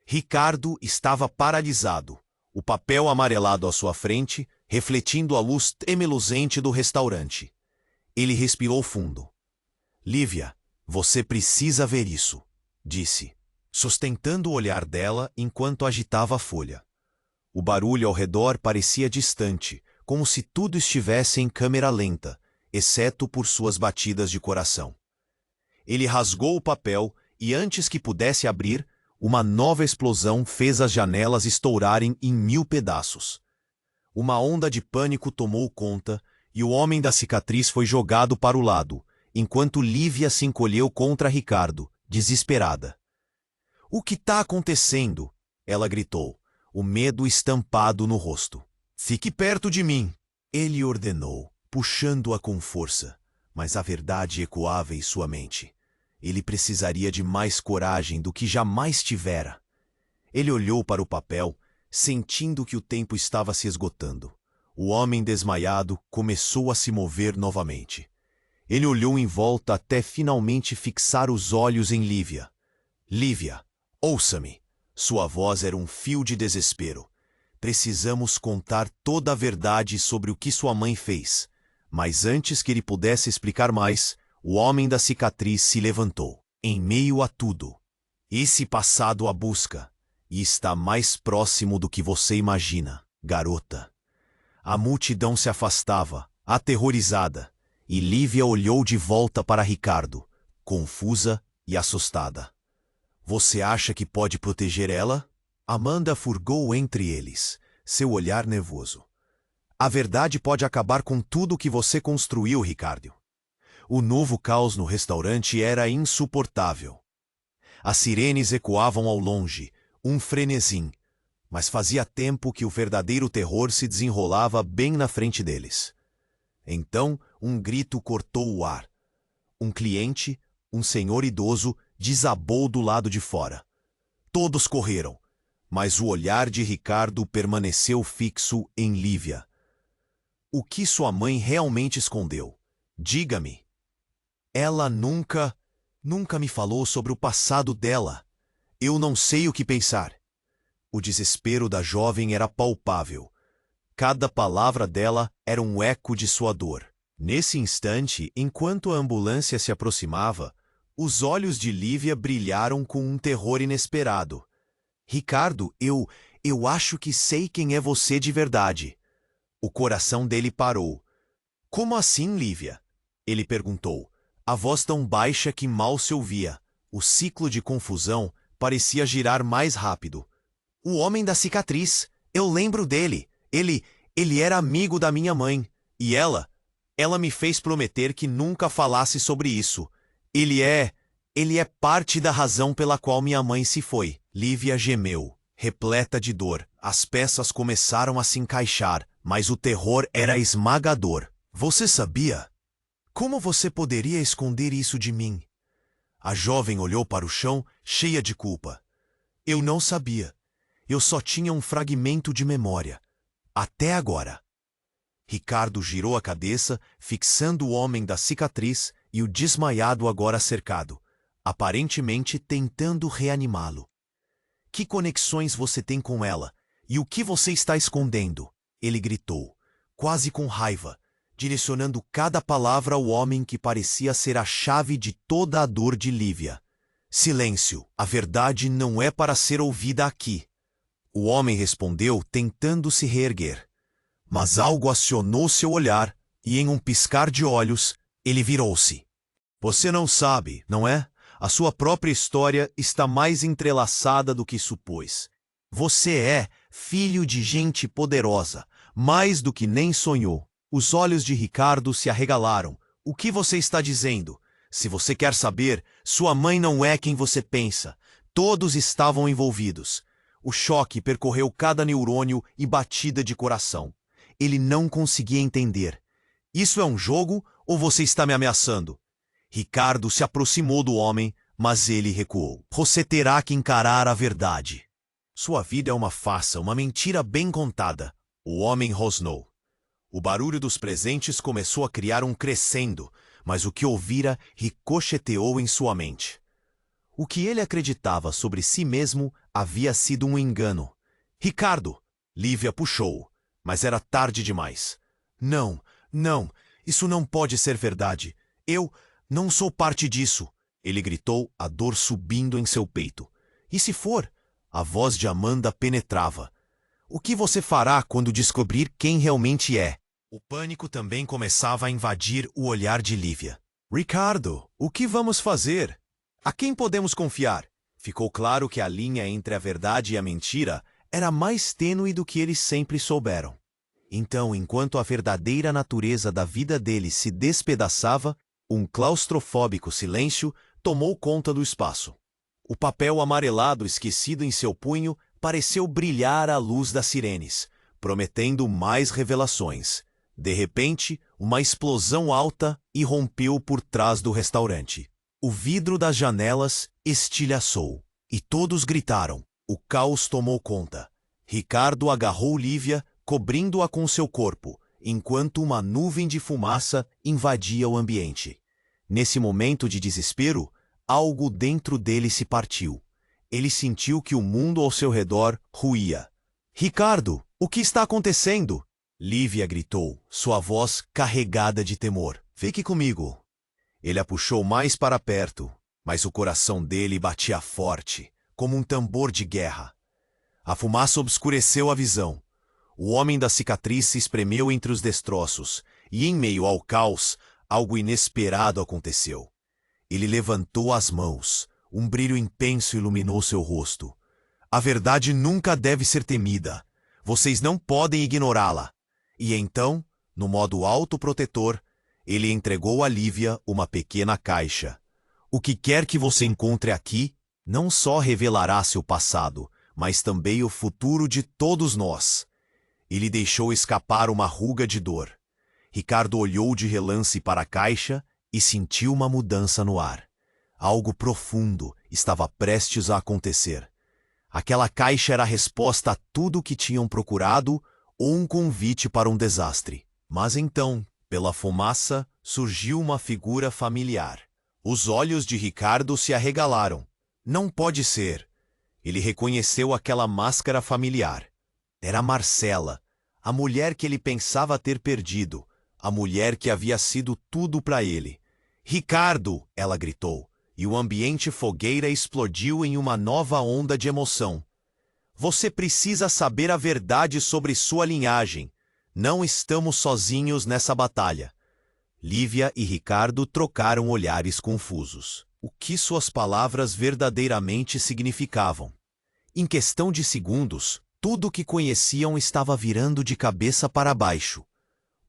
Ricardo estava paralisado, o papel amarelado à sua frente, refletindo a luz tremeluzente do restaurante. Ele respirou fundo. Lívia, você precisa ver isso, disse, sustentando o olhar dela enquanto agitava a folha. O barulho ao redor parecia distante, como se tudo estivesse em câmera lenta, exceto por suas batidas de coração. Ele rasgou o papel e, antes que pudesse abrir, uma nova explosão fez as janelas estourarem em 1000 pedaços. Uma onda de pânico tomou conta e o homem da cicatriz foi jogado para o lado, enquanto Lívia se encolheu contra Ricardo, desesperada. — O que está acontecendo? Ela gritou, o medo estampado no rosto. — Fique perto de mim! Ele ordenou, puxando-a com força, mas a verdade ecoava em sua mente. Ele precisaria de mais coragem do que jamais tivera. Ele olhou para o papel, sentindo que o tempo estava se esgotando. O homem desmaiado começou a se mover novamente. Ele olhou em volta até finalmente fixar os olhos em Lívia. — Lívia, ouça-me! Sua voz era um fio de desespero. Precisamos contar toda a verdade sobre o que sua mãe fez. Mas antes que ele pudesse explicar mais, o homem da cicatriz se levantou. Em meio a tudo, esse passado a busca, e está mais próximo do que você imagina, garota. A multidão se afastava, aterrorizada, e Lívia olhou de volta para Ricardo, confusa e assustada. Você acha que pode proteger ela? Amanda furgou entre eles, seu olhar nervoso. A verdade pode acabar com tudo que você construiu, Ricardo. O novo caos no restaurante era insuportável. As sirenes ecoavam ao longe, um frenesim, mas fazia tempo que o verdadeiro terror se desenrolava bem na frente deles. Então, um grito cortou o ar. Um cliente, um senhor idoso, desabou do lado de fora. Todos correram, mas o olhar de Ricardo permaneceu fixo em Lívia. O que sua mãe realmente escondeu? Diga-me. Ela nunca me falou sobre o passado dela. Eu não sei o que pensar. O desespero da jovem era palpável. Cada palavra dela era um eco de sua dor. Nesse instante, enquanto a ambulância se aproximava, os olhos de Lívia brilharam com um terror inesperado. Ricardo, eu acho que sei quem é você de verdade. O coração dele parou. Como assim, Lívia? Ele perguntou, a voz tão baixa que mal se ouvia. O ciclo de confusão parecia girar mais rápido. O homem da cicatriz, eu lembro dele. Ele era amigo da minha mãe. E ela Ela me fez prometer que nunca falasse sobre isso. Ele é parte da razão pela qual minha mãe se foi. Lívia gemeu, repleta de dor. As peças começaram a se encaixar, mas o terror era esmagador. Você sabia? Como você poderia esconder isso de mim? A jovem olhou para o chão, cheia de culpa. Eu não sabia. Eu só tinha um fragmento de memória. Até agora. Ricardo girou a cabeça, fixando o homem da cicatriz e o desmaiado agora cercado, aparentemente tentando reanimá-lo. Que conexões você tem com ela? E o que você está escondendo? Ele gritou, quase com raiva, direcionando cada palavra ao homem que parecia ser a chave de toda a dor de Lívia. Silêncio, a verdade não é para ser ouvida aqui. O homem respondeu, tentando se reerguer. Mas algo acionou seu olhar, e em um piscar de olhos, ele virou-se. Você não sabe, não é? A sua própria história está mais entrelaçada do que supôs. Você é filho de gente poderosa, mais do que nem sonhou. Os olhos de Ricardo se arregalaram. O que você está dizendo? Se você quer saber, sua mãe não é quem você pensa. Todos estavam envolvidos. O choque percorreu cada neurônio e batida de coração. Ele não conseguia entender. Isso é um jogo ou você está me ameaçando? Ricardo se aproximou do homem, mas ele recuou. Você terá que encarar a verdade. Sua vida é uma farsa, uma mentira bem contada. O homem rosnou. O barulho dos presentes começou a criar um crescendo, mas o que ouvira ricocheteou em sua mente. O que ele acreditava sobre si mesmo havia sido um engano. Ricardo! Lívia puxou-o, mas era tarde demais. Não, isso não pode ser verdade. Eu não sou parte disso. Ele gritou, a dor subindo em seu peito. E se for? A voz de Amanda penetrava. O que você fará quando descobrir quem realmente é? O pânico também começava a invadir o olhar de Lívia. Ricardo, o que vamos fazer? A quem podemos confiar? Ficou claro que a linha entre a verdade e a mentira era mais tênue do que eles sempre souberam. Então, enquanto a verdadeira natureza da vida deles se despedaçava, um claustrofóbico silêncio tomou conta do espaço. O papel amarelado esquecido em seu punho pareceu brilhar à luz das sirenes, prometendo mais revelações. De repente, uma explosão alta irrompeu por trás do restaurante. O vidro das janelas estilhaçou, e todos gritaram. O caos tomou conta. Ricardo agarrou Lívia, cobrindo-a com seu corpo, enquanto uma nuvem de fumaça invadia o ambiente. Nesse momento de desespero, algo dentro dele se partiu. Ele sentiu que o mundo ao seu redor ruía. Ricardo, o que está acontecendo? Lívia gritou, sua voz carregada de temor. Fique comigo. Ele a puxou mais para perto, mas o coração dele batia forte, como um tambor de guerra. A fumaça obscureceu a visão. O homem da cicatriz se espremeu entre os destroços, e em meio ao caos, algo inesperado aconteceu. Ele levantou as mãos. Um brilho intenso iluminou seu rosto. A verdade nunca deve ser temida. Vocês não podem ignorá-la. E então, no modo autoprotetor, ele entregou a Lívia uma pequena caixa. O que quer que você encontre aqui, não só revelará seu passado, mas também o futuro de todos nós. Ele deixou escapar uma ruga de dor. Ricardo olhou de relance para a caixa e sentiu uma mudança no ar. Algo profundo estava prestes a acontecer. Aquela caixa era a resposta a tudo o que tinham procurado ou um convite para um desastre. Mas então, pela fumaça, surgiu uma figura familiar. Os olhos de Ricardo se arregalaram. Não pode ser. Ele reconheceu aquela máscara familiar. Era Marcela, a mulher que ele pensava ter perdido, a mulher que havia sido tudo para ele. Ricardo! Ela gritou, e o ambiente fogueira explodiu em uma nova onda de emoção. Você precisa saber a verdade sobre sua linhagem. Não estamos sozinhos nessa batalha. Lívia e Ricardo trocaram olhares confusos. O que suas palavras verdadeiramente significavam? Em questão de segundos, tudo o que conheciam estava virando de cabeça para baixo.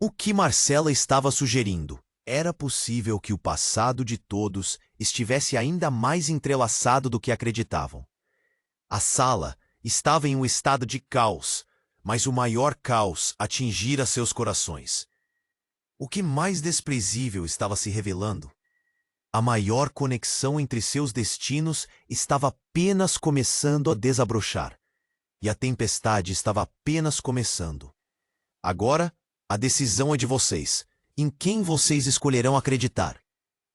O que Marcela estava sugerindo? Era possível que o passado de todos estivesse ainda mais entrelaçado do que acreditavam. A sala estava em um estado de caos, mas o maior caos atingira seus corações. O que mais desprezível estava se revelando? A maior conexão entre seus destinos estava apenas começando a desabrochar, e a tempestade estava apenas começando. Agora, a decisão é de vocês. Em quem vocês escolherão acreditar?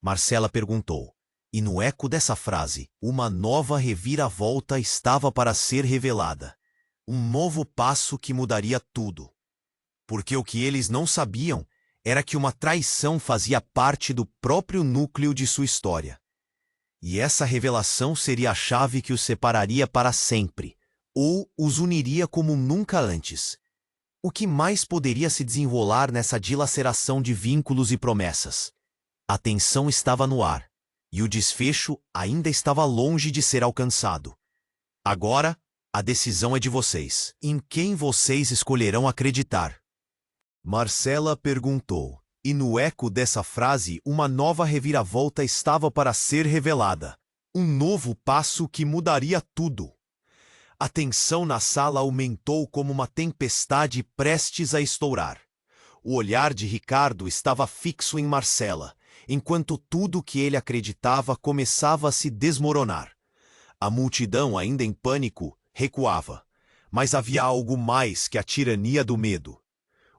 Marcela perguntou. E no eco dessa frase, uma nova reviravolta estava para ser revelada. Um novo passo que mudaria tudo. Porque o que eles não sabiam era que uma traição fazia parte do próprio núcleo de sua história. E essa revelação seria a chave que os separaria para sempre, ou os uniria como nunca antes. O que mais poderia se desenrolar nessa dilaceração de vínculos e promessas? A tensão estava no ar, e o desfecho ainda estava longe de ser alcançado. Agora, a decisão é de vocês. Em quem vocês escolherão acreditar? Marcela perguntou, e no eco dessa frase uma nova reviravolta estava para ser revelada. Um novo passo que mudaria tudo. A tensão na sala aumentou como uma tempestade prestes a estourar. O olhar de Ricardo estava fixo em Marcela, enquanto tudo que ele acreditava começava a se desmoronar. A multidão, ainda em pânico, recuava, mas havia algo mais que a tirania do medo.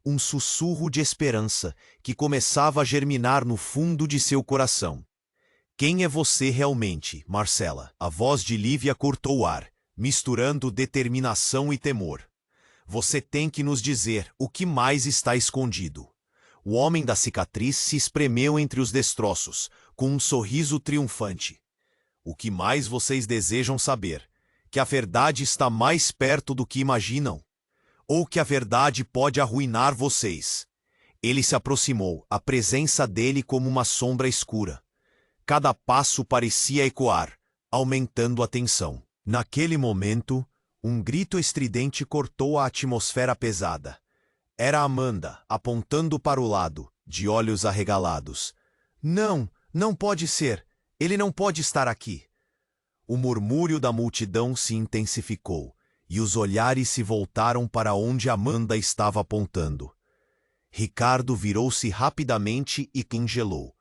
Um sussurro de esperança que começava a germinar no fundo de seu coração. Quem é você realmente, Marcela? A voz de Lívia cortou o ar, misturando determinação e temor. Você tem que nos dizer o que mais está escondido. O homem da cicatriz se espremeu entre os destroços, com um sorriso triunfante. O que mais vocês desejam saber? Que a verdade está mais perto do que imaginam? Ou que a verdade pode arruinar vocês? Ele se aproximou, a presença dele como uma sombra escura. Cada passo parecia ecoar, aumentando a tensão. Naquele momento, um grito estridente cortou a atmosfera pesada. Era Amanda, apontando para o lado, de olhos arregalados. Não, não pode ser. Ele não pode estar aqui. O murmúrio da multidão se intensificou, e os olhares se voltaram para onde Amanda estava apontando. Ricardo virou-se rapidamente e congelou.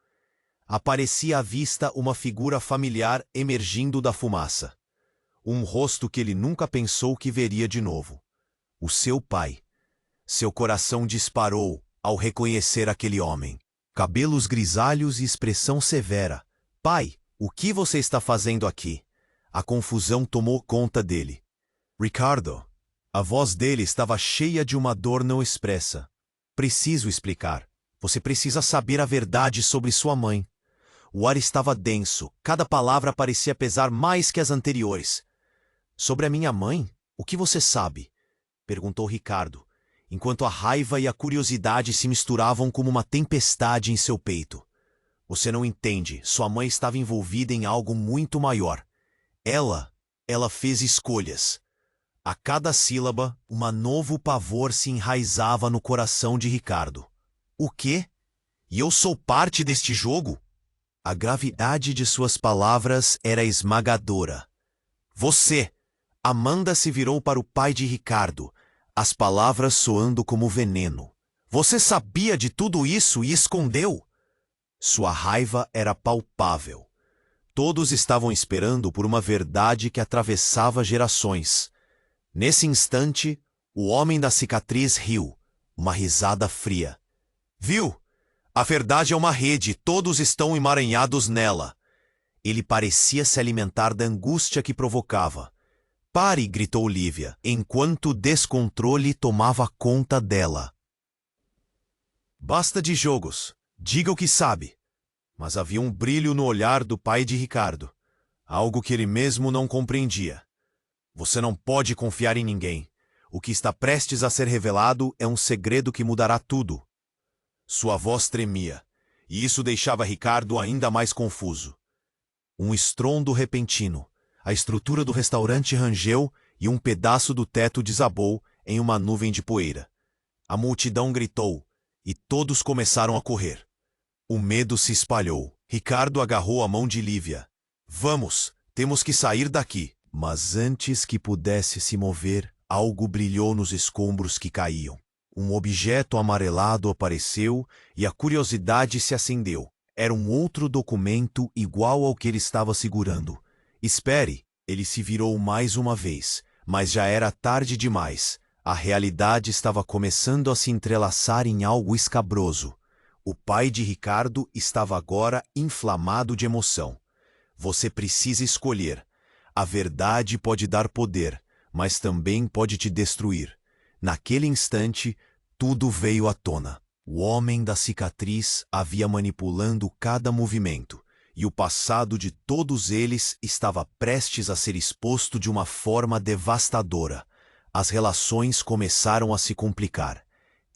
Aparecia à vista uma figura familiar emergindo da fumaça. Um rosto que ele nunca pensou que veria de novo. O seu pai. Seu coração disparou ao reconhecer aquele homem. Cabelos grisalhos e expressão severa. Pai, o que você está fazendo aqui? A confusão tomou conta dele. Ricardo. A voz dele estava cheia de uma dor não expressa. Preciso explicar. Você precisa saber a verdade sobre sua mãe. O ar estava denso. Cada palavra parecia pesar mais que as anteriores. Sobre a minha mãe? O que você sabe? Perguntou Ricardo, enquanto a raiva e a curiosidade se misturavam como uma tempestade em seu peito. Você não entende. Sua mãe estava envolvida em algo muito maior. Ela fez escolhas. A cada sílaba, um novo pavor se enraizava no coração de Ricardo. O quê? E eu sou parte deste jogo? A gravidade de suas palavras era esmagadora. Você! Amanda se virou para o pai de Ricardo, as palavras soando como veneno. Você sabia de tudo isso e escondeu? Sua raiva era palpável. Todos estavam esperando por uma verdade que atravessava gerações. Nesse instante, o homem da cicatriz riu, uma risada fria. Viu? A verdade é uma rede, todos estão emaranhados nela. Ele parecia se alimentar da angústia que provocava. Pare, gritou Lívia, enquanto o descontrole tomava conta dela. Basta de jogos. Diga o que sabe. Mas havia um brilho no olhar do pai de Ricardo. Algo que ele mesmo não compreendia. Você não pode confiar em ninguém. O que está prestes a ser revelado é um segredo que mudará tudo. Sua voz tremia, e isso deixava Ricardo ainda mais confuso. Um estrondo repentino. A estrutura do restaurante rangeu e um pedaço do teto desabou em uma nuvem de poeira. A multidão gritou, e todos começaram a correr. O medo se espalhou. Ricardo agarrou a mão de Lívia. Vamos, temos que sair daqui. Mas antes que pudesse se mover, algo brilhou nos escombros que caíam. Um objeto amarelado apareceu e a curiosidade se acendeu. Era um outro documento igual ao que ele estava segurando. Espere! Ele se virou mais uma vez, mas já era tarde demais. A realidade estava começando a se entrelaçar em algo escabroso. O pai de Ricardo estava agora inflamado de emoção. Você precisa escolher. A verdade pode dar poder, mas também pode te destruir. Naquele instante, tudo veio à tona. O homem da cicatriz havia manipulando cada movimento, e o passado de todos eles estava prestes a ser exposto de uma forma devastadora. As relações começaram a se complicar.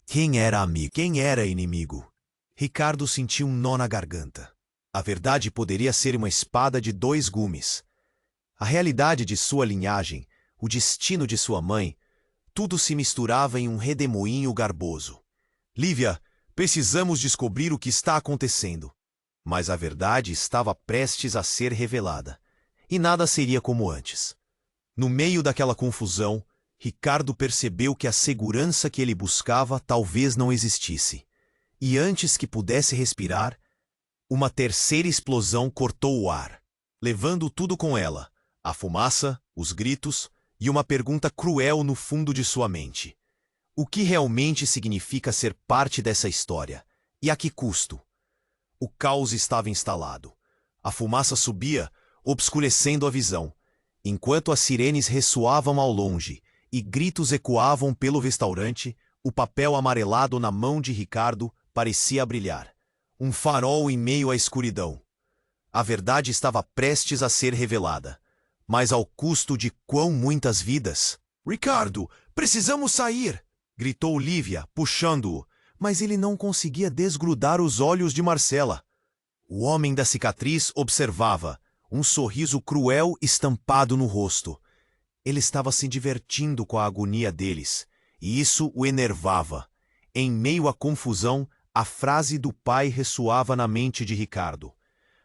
Quem era amigo? Quem era inimigo? Ricardo sentiu um nó na garganta. A verdade poderia ser uma espada de 2 gumes. A realidade de sua linhagem, o destino de sua mãe, tudo se misturava em um redemoinho garboso. Lívia, precisamos descobrir o que está acontecendo. Mas a verdade estava prestes a ser revelada, e nada seria como antes. No meio daquela confusão, Ricardo percebeu que a segurança que ele buscava talvez não existisse. E antes que pudesse respirar, uma terceira explosão cortou o ar, levando tudo com ela. A fumaça, os gritos e uma pergunta cruel no fundo de sua mente. O que realmente significa ser parte dessa história? E a que custo? O caos estava instalado. A fumaça subia, obscurecendo a visão, enquanto as sirenes ressoavam ao longe e gritos ecoavam pelo restaurante. O papel amarelado na mão de Ricardo parecia brilhar. Um farol em meio à escuridão. A verdade estava prestes a ser revelada. Mas ao custo de quão muitas vidas? Ricardo, precisamos sair! Gritou Lívia, puxando-o, mas ele não conseguia desgrudar os olhos de Marcela. O homem da cicatriz observava, um sorriso cruel estampado no rosto. Ele estava se divertindo com a agonia deles, e isso o enervava. Em meio à confusão, a frase do pai ressoava na mente de Ricardo.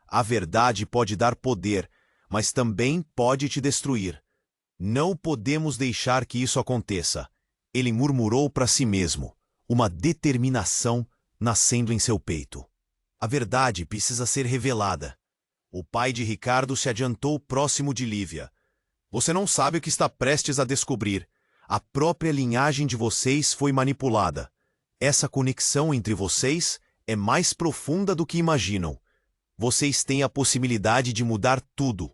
A verdade pode dar poder, mas também pode te destruir. Não podemos deixar que isso aconteça. Ele murmurou para si mesmo, uma determinação nascendo em seu peito. A verdade precisa ser revelada. O pai de Ricardo se adiantou próximo de Lívia. Você não sabe o que está prestes a descobrir. A própria linhagem de vocês foi manipulada. Essa conexão entre vocês é mais profunda do que imaginam. Vocês têm a possibilidade de mudar tudo.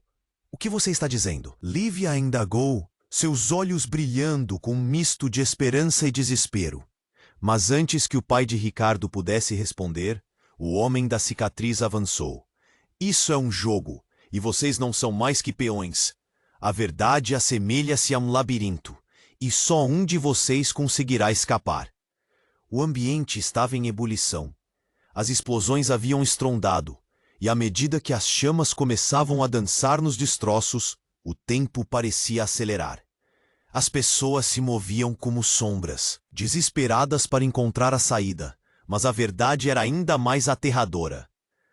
O que você está dizendo? Lívia indagou, seus olhos brilhando com um misto de esperança e desespero. Mas antes que o pai de Ricardo pudesse responder, o homem da cicatriz avançou. Isso é um jogo, e vocês não são mais que peões. A verdade assemelha-se a um labirinto, e só um de vocês conseguirá escapar. O ambiente estava em ebulição. As explosões haviam estrondado, e à medida que as chamas começavam a dançar nos destroços, o tempo parecia acelerar. As pessoas se moviam como sombras, desesperadas para encontrar a saída, mas a verdade era ainda mais aterradora.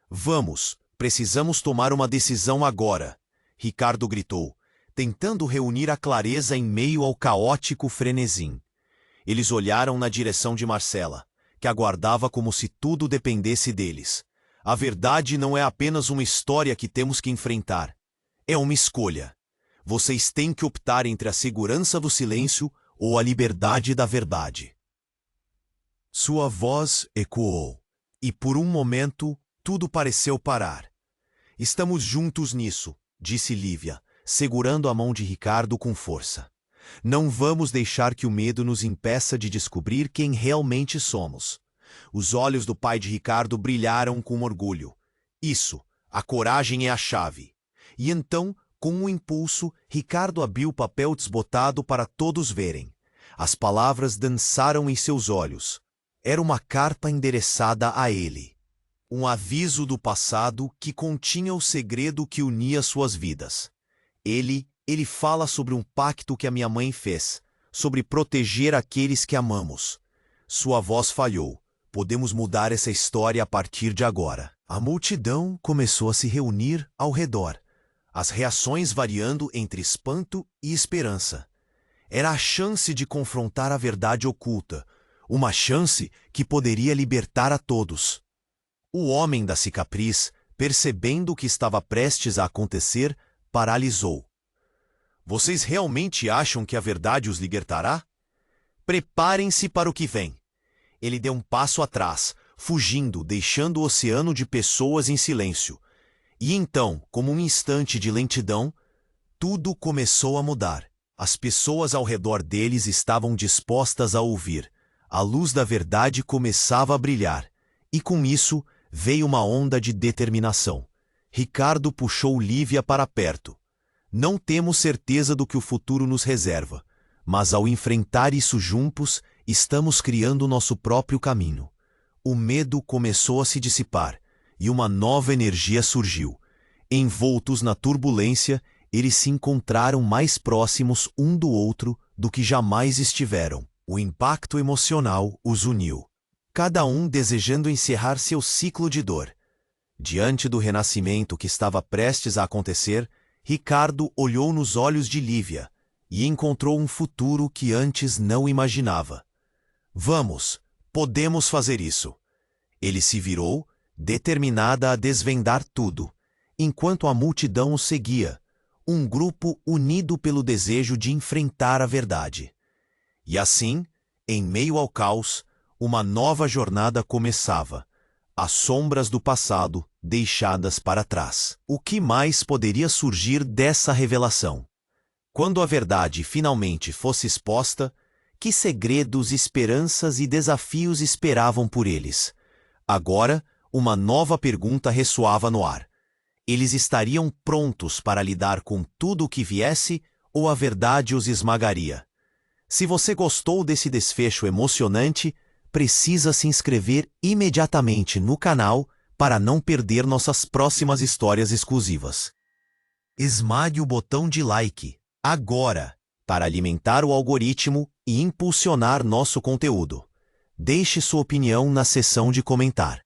Vamos, precisamos tomar uma decisão agora, Ricardo gritou, tentando reunir a clareza em meio ao caótico frenesim. Eles olharam na direção de Marcela, que aguardava como se tudo dependesse deles. A verdade não é apenas uma história que temos que enfrentar. É uma escolha. Vocês têm que optar entre a segurança do silêncio ou a liberdade da verdade. Sua voz ecoou, e por um momento tudo pareceu parar. Estamos juntos nisso, disse Lívia, segurando a mão de Ricardo com força. Não vamos deixar que o medo nos impeça de descobrir quem realmente somos. Os olhos do pai de Ricardo brilharam com orgulho. Isso, a coragem é a chave. E então, com um impulso, Ricardo abriu o papel desbotado para todos verem. As palavras dançaram em seus olhos. Era uma carta endereçada a ele. Um aviso do passado que continha o segredo que unia suas vidas. Ele fala sobre um pacto que a minha mãe fez, sobre proteger aqueles que amamos. Sua voz falhou, Podemos mudar essa história a partir de agora. A multidão começou a se reunir ao redor, as reações variando entre espanto e esperança. Era a chance de confrontar a verdade oculta, uma chance que poderia libertar a todos. O homem da cicatriz, percebendo o que estava prestes a acontecer, paralisou. Vocês realmente acham que a verdade os libertará? Preparem-se para o que vem. Ele deu um passo atrás, fugindo, deixando o oceano de pessoas em silêncio. E então, como um instante de lentidão, tudo começou a mudar. As pessoas ao redor deles estavam dispostas a ouvir. A luz da verdade começava a brilhar. E com isso, veio uma onda de determinação. Ricardo puxou Lívia para perto. Não temos certeza do que o futuro nos reserva, mas ao enfrentar isso juntos, estamos criando nosso próprio caminho. O medo começou a se dissipar e uma nova energia surgiu. Envoltos na turbulência, eles se encontraram mais próximos um do outro do que jamais estiveram. O impacto emocional os uniu, cada um desejando encerrar seu ciclo de dor. Diante do renascimento que estava prestes a acontecer, Ricardo olhou nos olhos de Lívia e encontrou um futuro que antes não imaginava. Vamos, podemos fazer isso. Ele se virou, determinada a desvendar tudo, enquanto a multidão o seguia, um grupo unido pelo desejo de enfrentar a verdade. E assim, em meio ao caos, uma nova jornada começava. As sombras do passado deixadas para trás. O que mais poderia surgir dessa revelação? Quando a verdade finalmente fosse exposta, que segredos, esperanças e desafios esperavam por eles? Agora, uma nova pergunta ressoava no ar. Eles estariam prontos para lidar com tudo o que viesse ou a verdade os esmagaria? Se você gostou desse desfecho emocionante, precisa se inscrever imediatamente no canal para não perder nossas próximas histórias exclusivas. Esmague o botão de like agora para alimentar o algoritmo e impulsionar nosso conteúdo. Deixe sua opinião na seção de comentar.